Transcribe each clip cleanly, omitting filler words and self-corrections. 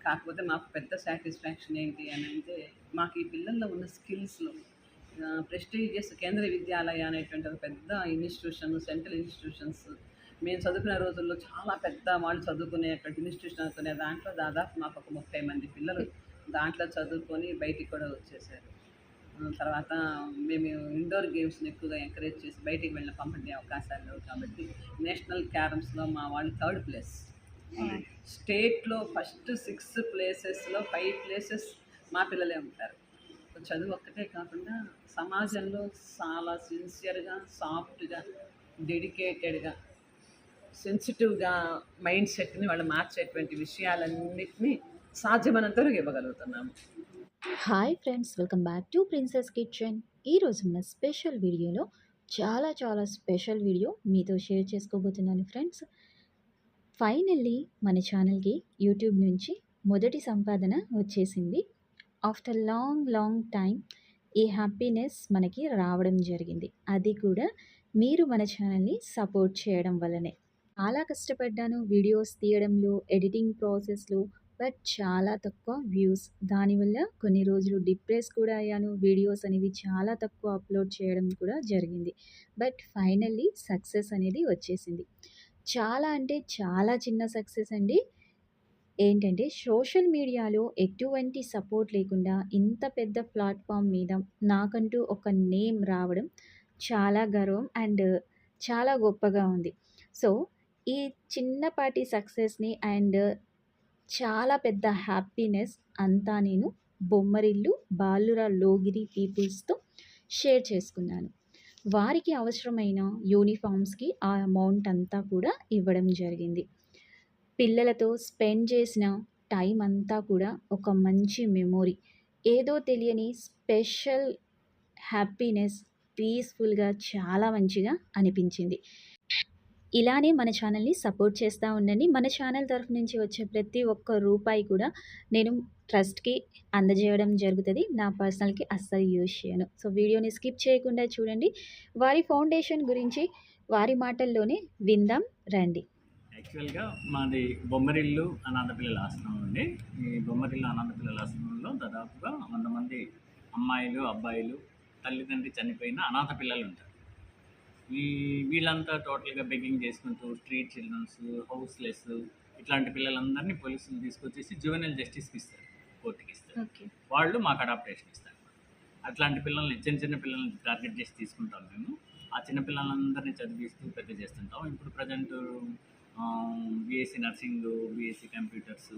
కాకపోతే మాకు పెద్ద సాటిస్ఫాక్షన్ ఏంటి అని అంటే, మాకు ఈ పిల్లల్లో ఉన్న స్కిల్స్‌లో ప్రెస్టీజియస్ కేంద్రీయ విద్యాలయ అనేటువంటి ఒక పెద్ద ఇన్‌స్టిట్యూషన్, సెంట్రల్ ఇన్‌స్టిట్యూషన్స్ మేము చదువుకునే రోజుల్లో చాలా పెద్ద వాళ్ళు చదువుకునేటువంటి ఇన్‌స్టిట్యూషన్ అనుకునే దాంట్లో దాదాపు మాకు ఒక 30 మంది పిల్లలు దాంట్లో చదువుకొని బయటికి కూడా వచ్చేసారు. తర్వాత మేము ఇండోర్ గేమ్స్‌ని ఎక్కువగా ఎంకరేజ్ చేసి బయటికి పంపే అవకాశాలు లేవు కాబట్టి నేషనల్ క్యారమ్స్‌లో మా వాళ్ళు థర్డ్ ప్లేస్. స్టేట్‌లో ఫస్ట్ 6 ప్లేసెస్‌లో 5 ప్లేసెస్ మా పిల్లలే ఉంటారు. చదువు ఒక్కటే కాకుండా సమాజంలో చాలా సిన్సియర్‌గా, సాఫ్ట్‌గా, డెడికేటెడ్‌గా, సెన్సిటివ్‌గా మైండ్ సెట్‌ని వాళ్ళు మార్చేటువంటి విషయాలన్నిటిని సాధ్యమైనంత వరకు ఇవ్వగలుగుతున్నాము. Hi friends, welcome back to Princess Kitchen. ఈరోజు మన స్పెషల్ వీడియోలో చాలా స్పెషల్ వీడియో మీతో షేర్ చేసుకోబోతున్నాను ఫ్రెండ్స్. ఫైనల్లీ మన ఛానల్కి యూట్యూబ్ నుంచి మొదటి సంపాదన వచ్చేసింది. ఆఫ్టర్ లాంగ్ టైం ఈ హ్యాపీనెస్ మనకి రావడం జరిగింది. అది కూడా మీరు మన ఛానల్ని సపోర్ట్ చేయడం వల్లనే. చాలా కష్టపడ్డాను వీడియోస్ తీయడంలో, ఎడిటింగ్ ప్రాసెస్లో, బట్ చాలా తక్కువ వ్యూస్. దానివల్ల కొన్ని రోజులు డిప్రెస్ కూడా అయ్యాను. వీడియోస్ అనేవి చాలా తక్కువ అప్లోడ్ చేయడం కూడా జరిగింది. బట్ ఫైనల్లీ సక్సెస్ అనేది వచ్చేసింది. చాలా అంటే చాలా చిన్న సక్సెస్ అండి. ఏంటంటే సోషల్ మీడియాలో ఎటువంటి సపోర్ట్ లేకుండా ఇంత పెద్ద ప్లాట్ఫామ్ మీద నాకంటూ ఒక నేమ్ రావడం చాలా గర్వం అండ్ చాలా గొప్పగా ఉంది. సో ఈ చిన్నపాటి సక్సెస్ని అండ్ చాలా పెద్ద హ్యాపీనెస్ అంతా నేను బొమ్మరిల్లు బాలుర లోగిరి పీపుల్స్తో షేర్ చేసుకున్నాను. వారికి అవసరమైన యూనిఫామ్స్కి ఆ అమౌంట్ అంతా కూడా ఇవ్వడం జరిగింది. పిల్లలతో స్పెండ్ చేసిన టైం అంతా కూడా ఒక మంచి మెమొరీ, ఏదో తెలియని స్పెషల్ హ్యాపీనెస్, పీస్ఫుల్గా చాలా మంచిగా అనిపించింది. ఇలానే మన ఛానల్ని సపోర్ట్ చేస్తూ ఉండండి. మన ఛానల్ తరఫు నుంచి వచ్చే ప్రతి ఒక్క రూపాయి కూడా నేను ట్రస్ట్కి అందజేయడం జరుగుతుంది. నా పర్సనల్కి అస్సలు యూజ్ చేయను. సో వీడియోని స్కిప్ చేయకుండా చూడండి. వారి ఫౌండేషన్ గురించి వారి మాటల్లోనే విందాం రండి. యాక్చువల్గా మాది బొమ్మరిల్లు అనాథ పిల్లల ఆశ్రమం అండి. ఈ బొమ్మరిల్లు అనాథ పిల్లల ఆశ్రమంలో దాదాపుగా 100 మంది అమ్మాయిలు, అబ్బాయిలు తల్లిదండ్రి చనిపోయిన అనాథ పిల్లలు ఉంటారు. వీళ్ళంతా టోటల్గా బెగ్గింగ్ చేసుకుంటూ స్ట్రీట్ చిల్డ్రన్స్, హౌస్లెస్ ఇట్లాంటి పిల్లలందరినీ పోలీసులు తీసుకొచ్చేసి జువెనైల్ జస్టిస్కి ఇస్తారు, కోర్టుకి ఇస్తారు. వాళ్ళు మాకు అడాప్టేషన్ ఇస్తారు. అట్లాంటి పిల్లల్ని చిన్న పిల్లల్ని టార్గెట్ చేసి తీసుకుంటాం మేము. ఆ చిన్న పిల్లలందరినీ చదివిస్తూ పెద్ద చేస్తుంటాం. ఇప్పుడు present BSc nursing, BSc computers,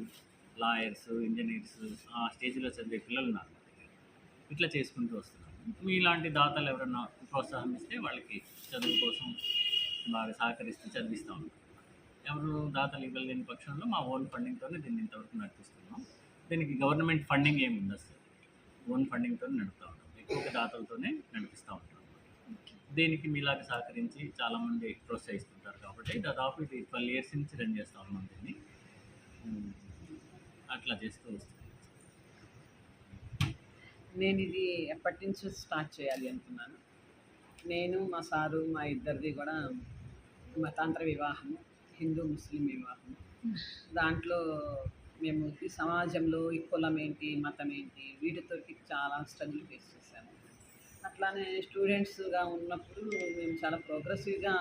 lawyers, engineers ఆ స్టేజ్లో చదివే పిల్లలు ఉన్నారు. ఇట్లా చేసుకుంటూ వస్తున్నాం. మీలాంటి దాతలు ఎవరైనా ప్రోత్సాహం ఇస్తే వాళ్ళకి చదువు కోసం బాగా సహకరిస్తూ చదివిస్తూ ఉంటాం. ఎవరు దాతలు ఇవ్వలేని పక్షంలో మా ఓన్ ఫండింగ్తోనే దీన్ని ఇంతవరకు నడిపిస్తున్నాం. దీనికి గవర్నమెంట్ ఫండింగ్ ఏమి ఉంది అసలు, ఓన్ ఫండింగ్తో నడుపుతూ ఉంటాం. ఎక్కువగా దాతలతోనే నడిపిస్తూ ఉంటాం. దీనికి మీలాగా సహకరించి చాలామంది ప్రోత్సహిస్తుంటారు కాబట్టి దాదాపు ఇది 12 years నుంచి రన్ చేస్తూ ఉన్నాం దీన్ని. అట్లా చేస్తూ వస్తాం. నేను ఇది ఎప్పటి నుంచో స్టార్ట్ చేయాలి అనుకున్నాను. నేను మా సారు మా ఇద్దరిది కూడా మతాంతర వివాహం, హిందూ ముస్లిం వివాహం. దాంట్లో మేము ఈ సమాజంలో ఈ కులం ఏంటి, మతం ఏంటి, వీటితోటి చాలా స్ట్రగుల్ ఫేస్ చేశాము. అట్లానే స్టూడెంట్స్గా ఉన్నప్పుడు మేము చాలా ప్రోగ్రెసివ్గా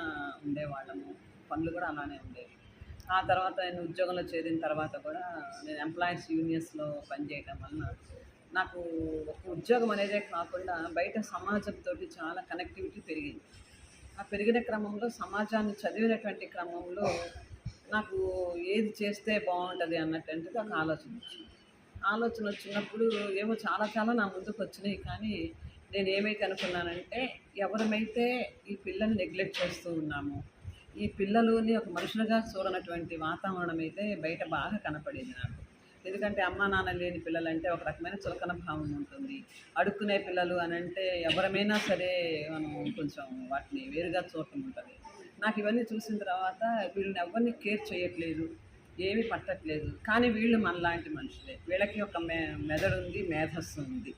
ఉండేవాళ్ళము. పనులు కూడా అలానే ఉండేవి. ఆ తర్వాత నేను ఉద్యోగంలో చేరిన తర్వాత కూడా నేను ఎంప్లాయీస్ యూనియన్స్లో పనిచేయటం వలన నాకు ఒక ఉద్యోగం అనేదే కాకుండా బయట సమాజంతో చాలా కనెక్టివిటీ పెరిగింది. ఆ పెరిగిన క్రమంలో సమాజాన్ని చదివినటువంటి క్రమంలో నాకు ఏది చేస్తే బాగుంటుంది అన్నటువంటిది ఒక ఆలోచన వచ్చినప్పుడు ఏమో చాలా నా ముందుకు వచ్చినాయి. కానీ నేను ఏమైతే అనుకున్నానంటే, ఎవరమైతే ఈ పిల్లల్ని నెగ్లెక్ట్ చేస్తూ ఉన్నామో, ఈ పిల్లలని ఒక మనుషులుగా చూడనటువంటి వాతావరణం అయితే బయట బాగా కనపడింది నాకు. ఎందుకంటే అమ్మా నాన్న లేని పిల్లలంటే ఒక రకమైన చులకన భావం ఉంటుంది. అడుక్కునే పిల్లలు అని అంటే ఎవరమైనా సరే మనం కొంచెం వాటిని వేరుగా చూడటం ఉంటుంది. నాకు ఇవన్నీ చూసిన తర్వాత వీళ్ళని ఎవరిని కేర్ చేయట్లేదు, ఏమీ పట్టట్లేదు. కానీ వీళ్ళు మనలాంటి మనుషులే. వీళ్ళకి ఒక మెదడు ఉంది, మేధస్సు ఉంది.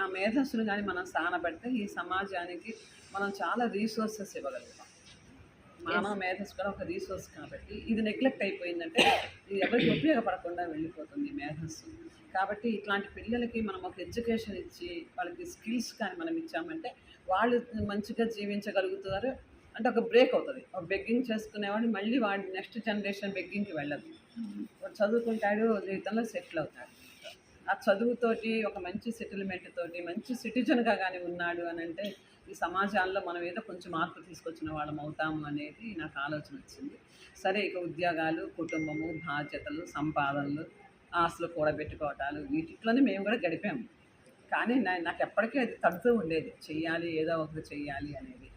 ఆ మేధస్సును కానీ మనం స్థానపడితే ఈ సమాజానికి మనం చాలా రీసోర్సెస్ ఇవ్వగలుగుతాం. మానవ మేధస్సు కూడా ఒక రీసోర్స్ కాబట్టి ఇది నెగ్లెక్ట్ అయిపోయిందంటే ఇది ఎవరికి ఉపయోగపడకుండా వెళ్ళిపోతుంది ఈ మేధస్సు. కాబట్టి ఇట్లాంటి పిల్లలకి మనం ఒక ఎడ్యుకేషన్ ఇచ్చి వాళ్ళకి స్కిల్స్ కానీ మనం ఇచ్చామంటే వాళ్ళు మంచిగా జీవించగలుగుతారు. అంటే ఒక బ్రేక్ అవుతుంది. ఒక బెగ్గింగ్ చేసుకునేవాడు మళ్ళీ వాడి నెక్స్ట్ జనరేషన్ బెగ్గింగ్కి వెళ్ళదు. వాడు చదువుకుంటాడు, జీవితంలో సెటిల్ అవుతాడు. ఆ చదువుతోటి ఒక మంచి సెటిల్మెంట్ తోటి మంచి సిటిజన్గా కానీ ఉన్నాడు అని అంటే ఈ సమాజాల్లో మనం ఏదో కొంచెం మార్పు తీసుకొచ్చిన వాళ్ళం అవుతాము అనేది నాకు ఆలోచన వచ్చింది. సరే, ఇక ఉద్యోగాలు, కుటుంబము, బాధ్యతలు, సంపాదనలు, ఆస్తులు కూడబెట్టుకోవటాలు వీటిలోనే మేము కూడా గడిపాము. కానీ నాకు ఎప్పటికీ అది తడుతూ ఉండేది, చెయ్యాలి, ఏదో ఒకటి చెయ్యాలి అనేది.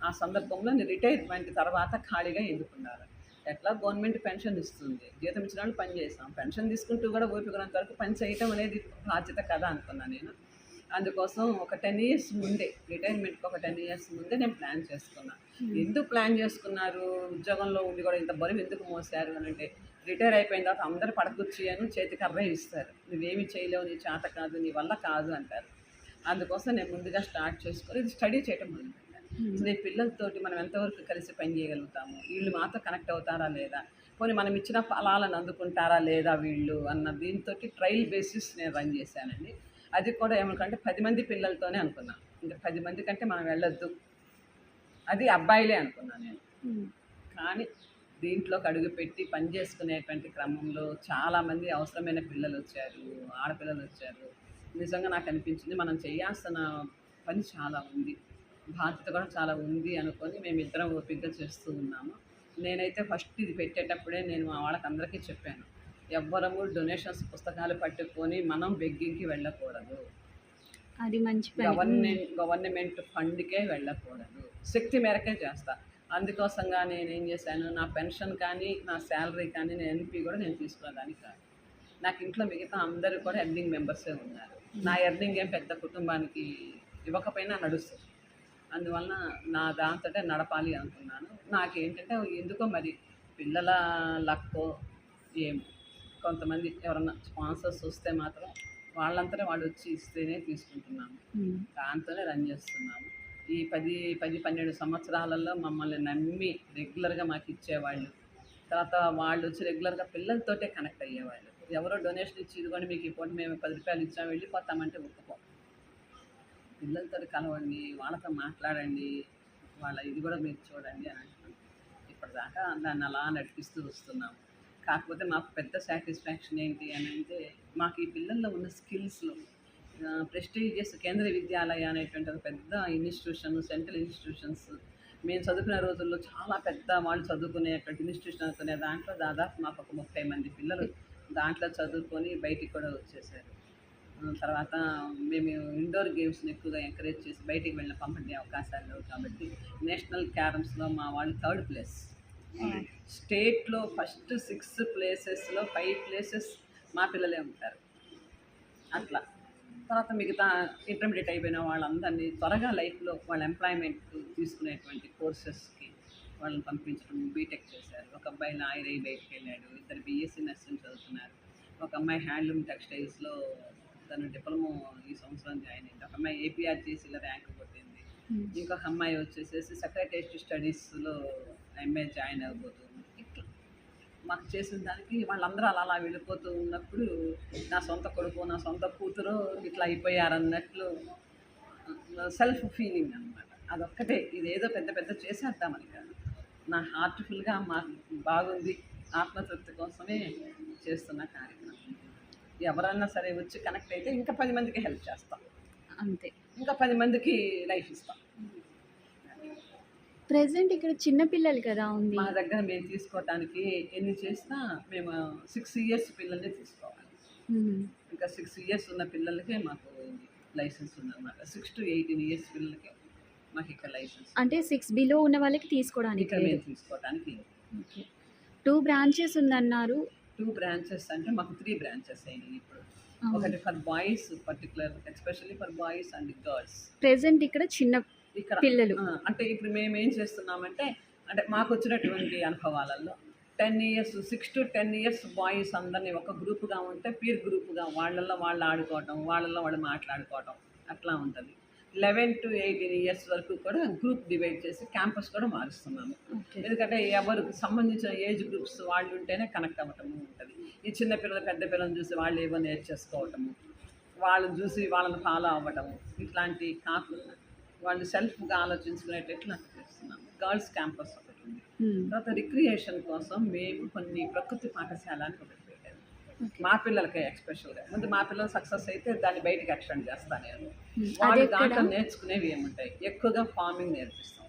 ఆ సందర్భంలో నేను రిటైర్మెంట్ తర్వాత ఖాళీగా ఎందుకున్నారు. ఎట్లా గవర్నమెంట్ పెన్షన్ ఇస్తుంది, జీతం ఇచ్చిన వాళ్ళు పని చేస్తాం, పెన్షన్ తీసుకుంటూ కూడా ఓపికనంత వరకు పని చేయటం అనేది బాధ్యత కదా అనుకున్నాను నేను. అందుకోసం ఒక 10 ఇయర్స్ ముందే, రిటైర్మెంట్కి ఒక 10 ఇయర్స్ ముందే నేను ప్లాన్ చేసుకున్నాను. ఎందుకు ప్లాన్ చేసుకున్నారు, ఉద్యోగంలో ఉండి కూడా ఇంత బరువు ఎందుకు మోసారు అని అంటే, రిటైర్ అయిపోయిన తర్వాత అందరూ పడకొచ్చి చేతికి అర్రే ఇస్తారు, నువ్వేమి చేయలేవు, నీ చేత కాదు, నీ వల్ల కాదు అంటారు. అందుకోసం నేను ముందుగా స్టార్ట్ చేసుకొని ఇది స్టడీ చేయటం మొదలుపెట్టాను. అసలు ఈ పిల్లలతోటి మనం ఎంతవరకు కలిసి పని చేయగలుగుతాము, వీళ్ళు మాతో కనెక్ట్ అవుతారా లేదా, పోనీ మనం ఇచ్చిన ఫలాలను అందుకుంటారా లేదా వీళ్ళు అన్న దీంతో ట్రయల్ బేసిస్ నేను రన్ చేశానండి. అది కూడా ఏమనుకుంటే 10 మంది పిల్లలతోనే అనుకున్నాను. ఇంకా 10 మంది కంటే మనం వెళ్ళొద్దు, అది అబ్బాయిలే అనుకున్నాను నేను. కానీ దీంట్లోకి అడుగుపెట్టి పని చేసుకునేటువంటి క్రమంలో చాలామంది అవసరమైన పిల్లలు వచ్చారు, ఆడపిల్లలు వచ్చారు. నిజంగా నాకు అనిపించింది మనం చేయాల్సిన పని చాలా ఉంది, బాధ్యత కూడా చాలా ఉంది అనుకొని మేమిద్దరం ఓపికగా చేస్తూ ఉన్నాము. నేనైతే ఫస్ట్ ఇది పెట్టేటప్పుడే నేను మా వాళ్ళకి అందరికీ చెప్పాను, ఎవ్వరము డొనేషన్స్ పుస్తకాలు పట్టుకొని మనం బెగ్గింగ్కి వెళ్ళకూడదు, అది మంచి గవర్నమెంట్ ఫండ్కే వెళ్ళకూడదు, శక్తి మేరకే చేస్తా. అందుకోసంగా నేను ఏం చేశాను, నా పెన్షన్ కానీ నా శాలరీ కానీ నేను ఎన్పి కూడా నేను తీసుకునేదానికి కాదు. నాకు ఇంట్లో మిగతా అందరూ కూడా ఎర్నింగ్ మెంబర్సే ఉన్నారు. నా ఎర్నింగ్ ఏం పెద్ద కుటుంబానికి ఇవ్వకపోయినా నడుస్తుంది. అందువలన నా దాంతో నడపాలి అనుకున్నాను. నాకేంటంటే ఎందుకో మరి పిల్లల లక్కో ఏమో, కొంతమంది ఎవరన్నా స్పాన్సర్స్ వస్తే మాత్రం వాళ్ళంతా వాళ్ళు వచ్చి ఇస్తేనే తీసుకుంటున్నాము, దాంతోనే రన్ చేస్తున్నాము. ఈ 10-12 సంవత్సరాలలో మమ్మల్ని నమ్మి రెగ్యులర్గా మాకు ఇచ్చేవాళ్ళు, తర్వాత వాళ్ళు వచ్చి రెగ్యులర్గా పిల్లలతోటే కనెక్ట్ అయ్యేవాళ్ళు. ఎవరో డొనేషన్ ఇచ్చి ఇదిగోండి మీకు ఈ పూట మేము 10 రూపాయలు ఇచ్చాము వెళ్ళిపోతామంటే ఒప్పుకోం. పిల్లలతో కలవండి, వాళ్ళతో మాట్లాడండి, వాళ్ళ ఇది కూడా మీరు చూడండి అని అంటున్నాం. ఇప్పటిదాకా దాన్ని అలా నడిపిస్తూ వస్తున్నాము. కాకపోతే మాకు పెద్ద సాటిస్ఫాక్షన్ ఏంటి అని అంటే, మాకు ఈ పిల్లల్లో ఉన్న స్కిల్స్లో ప్రెస్టీజియస్ కేంద్రీయ విద్యాలయ అనేటువంటి ఒక పెద్ద ఇన్స్టిట్యూషన్, సెంట్రల్ ఇన్స్టిట్యూషన్స్ మేము చదువుకునే రోజుల్లో చాలా పెద్ద వాళ్ళు చదువుకునేటువంటి ఇన్స్టిట్యూషన్ అనుకునే దాంట్లో దాదాపు మాకు ఒక 30 మంది పిల్లలు దాంట్లో చదువుకొని బయటికి కూడా వచ్చేసారు. తర్వాత మేము ఇండోర్ గేమ్స్ని ఎక్కువగా ఎంకరేజ్ చేసి బయటికి వెళ్ళిన పంపే అవకాశాలు లేవు కాబట్టి నేషనల్ క్యారమ్స్లో మా వాళ్ళు 3rd ప్లేస్, స్టేట్లో ఫస్ట్ 6 ప్లేసెస్లో 5 ప్లేసెస్ మా పిల్లలే ఉంటారు. అట్లా తర్వాత మిగతా ఇంటర్మీడియట్ అయిపోయిన వాళ్ళందరినీ త్వరగా లైఫ్లో వాళ్ళ ఎంప్లాయ్మెంట్ తీసుకునేటువంటి కోర్సెస్కి వాళ్ళని పంపించడం, బీటెక్ చేశారు. ఒక అబ్బాయి లాయర్ అయ్యి బయటకు వెళ్ళాడు, 2 బీఎస్సీ నర్సింగ్ చదువుతున్నారు. ఒక అమ్మాయి హ్యాండ్లూమ్ టెక్స్టైల్స్లో తను డిప్లొమా ఈ సంవత్సరం జాయిన్ అయింది. ఒక అమ్మాయి ఏపీఆర్టీసీలో ర్యాంక్ కొట్టింది. ఇంకొక అమ్మాయి వచ్చేసేసి సెక్రటేరియట్ స్టడీస్లో ఎంఏ జాయిన్ అవ్వబోతుంది. ఇట్లా మాకు చేసిన దానికి వాళ్ళందరూ అలా వెళ్ళిపోతూ ఉన్నప్పుడు నా సొంత కొడుకు, నా సొంత కూతురు ఇట్లా అయిపోయారన్నట్లు సెల్ఫ్ ఫీలింగ్ అనమాట. అదొక్కటే, ఇదేదో పెద్ద చేసేద్దామని కాదు, నా హార్ట్ఫుల్గా మాకు బాగుంది, ఆత్మతృప్తి కోసమే చేస్తున్న కార్యక్రమం. ఎవరన్నా సరే వచ్చి కనెక్ట్ అయితే ఇంకా 10 మందికి హెల్ప్ చేస్తాం, అంతే, ఇంకా 10 మందికి లైఫ్ ఇస్తాం. ప్రెసెంట్ ఇక్కడ చిన్న పిల్లలు కదా ఉంది, మా దగ్గర మేము తీసుకోవటానికి ఎన్ని చేసినా మేము 6 ఇయర్స్ పిల్లల్ని తీసుకోవాలి. ఇంకా 6 ఇయర్స్ ఉన్న పిల్లలకే మాకు లైసెన్స్ ఉందన్నమాట. 6 to 18 ఇయర్స్ పిల్లలకే మాకు ఇక్కడ లైసెన్స్, అంటే 6 బిలో ఉన్న వాళ్ళకి తీసుకోవడానికి ఇక్కడ మేము తీసుకోవటానికి. 2 బ్రాంచెస్ ఉందన్నారు. 2 బ్రాంచెస్ అంటే మాకు 3 బ్రాంచెస్ అయినాయి ఇప్పుడు. ఒకటి for boys, particular especially for boys and girls. Present ఇక్కడ చిన్న ఇక్కడ పిల్లలు అంటే ఇప్పుడు మేము ఏం చేస్తున్నామంటే, అంటే మాకు వచ్చినటువంటి అనుభవాలలో 10 ఇయర్స్ 6 to 10 ఇయర్స్ బాయ్స్ అందరినీ ఒక గ్రూప్గా ఉంటే పీర్ గ్రూప్గా వాళ్ళల్లో వాళ్ళు ఆడుకోవటం, వాళ్ళల్లో వాళ్ళు మాట్లాడుకోవటం అట్లా ఉంటుంది. 11 to 18 ఇయర్స్ వరకు కూడా గ్రూప్ డివైడ్ చేసి క్యాంపస్ కూడా మారుస్తున్నాము. ఎందుకంటే ఎవరికి సంబంధించిన ఏజ్ గ్రూప్స్ వాళ్ళు ఉంటేనే కనెక్ట్ అవ్వటము ఉంటుంది. ఈ చిన్న పిల్లలు పెద్ద పిల్లలు చూసి వాళ్ళు ఏవో నేర్చేసుకోవటము, వాళ్ళని చూసి వాళ్ళని ఫాలో అవ్వటము, ఇట్లాంటి కాకుండా వాళ్ళు సెల్ఫ్గా ఆలోచించుకునేటట్లు నాకు చేస్తున్నాము. గర్ల్స్ క్యాంపస్ ఒకటి ఉంది. తర్వాత రిక్రియేషన్ కోసం మేము కొన్ని ప్రకృతి పాఠశాల అని ఒకటి పెట్టాము. మా పిల్లలకి ఎక్స్పెషల్గా ముందు మా పిల్లలు సక్సెస్ అయితే దాన్ని బయటకు ఎక్స్టెండ్ చేస్తాను నేను. వాళ్ళు దాంట్లో నేర్చుకునేవి ఏముంటాయి, ఎక్కువగా ఫార్మింగ్ నేర్పిస్తాం,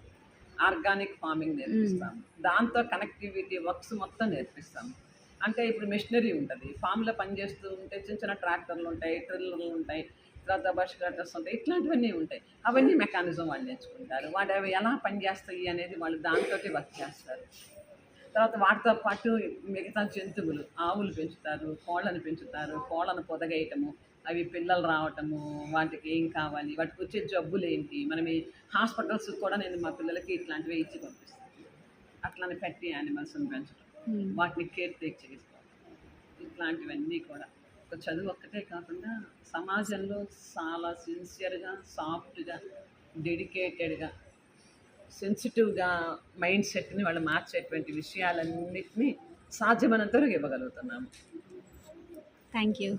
ఆర్గానిక్ ఫార్మింగ్ నేర్పిస్తాం, దాంతో కనెక్టివిటీ వర్క్స్ మొత్తం నేర్పిస్తాము. అంటే ఇప్పుడు మిషనరీ ఉంటుంది, ఫామ్లో పనిచేస్తూ ఉంటే చిన్న చిన్న ట్రాక్టర్లు ఉంటాయి, ట్రిల్లర్లు ఉంటాయి, తర్వాత బస్ కట్టర్స్ ఉంటాయి, ఇట్లాంటివన్నీ ఉంటాయి. అవన్నీ మెకానిజం వాళ్ళు నేర్చుకుంటారు. వాటి అవి ఎలా పనిచేస్తాయి అనేది వాళ్ళు దాంతో వర్క్ చేస్తారు. తర్వాత వాటితో పాటు మిగతా జంతువులు, ఆవులు పెంచుతారు, కోళ్ళను పెంచుతారు, కోళ్ళను పొదగేయటము, అవి పిల్లలు రావటము, వాటికి ఏం కావాలి, వాటికి వచ్చే జబ్బులు ఏంటి, మనం ఈ హాస్పిటల్స్ కూడా నేను మా పిల్లలకి ఇట్లాంటివి ఇచ్చి పంపిస్తాను. అట్లానే పెట్టి యానిమల్స్ని పెంచడం, వాటిని కేర్ టేక్ చేసుకోవడం, ఇట్లాంటివన్నీ కూడా ఒక చదువు ఒక్కటే కాకుండా సమాజంలో చాలా సిన్సియర్గా, సాఫ్ట్గా, డెడికేటెడ్గా, సెన్సిటివ్గా మైండ్ సెట్ని వాళ్ళు మార్చేటువంటి విషయాలన్నింటినీ సాధ్యమైనంత వరకు ఇవ్వగలుగుతున్నాము. Thank you.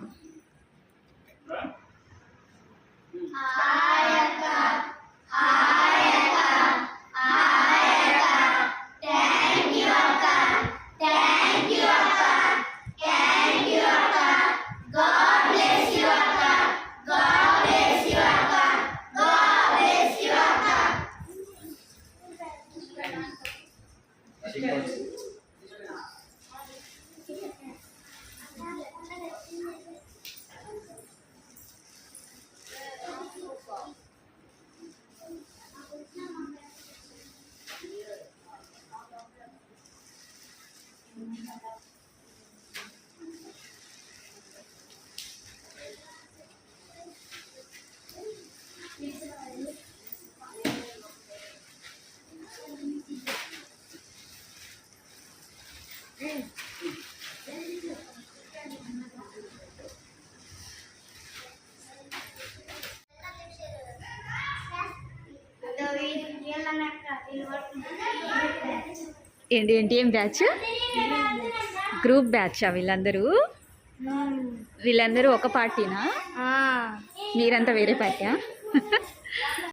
ఏంటి ఏంటి ఏం బ్యాచ్? గ్రూప్ బ్యాచ్ వీళ్ళందరూ? వీళ్ళందరూ ఒక పార్టీనా? మీరంతా వేరే పార్టీయా?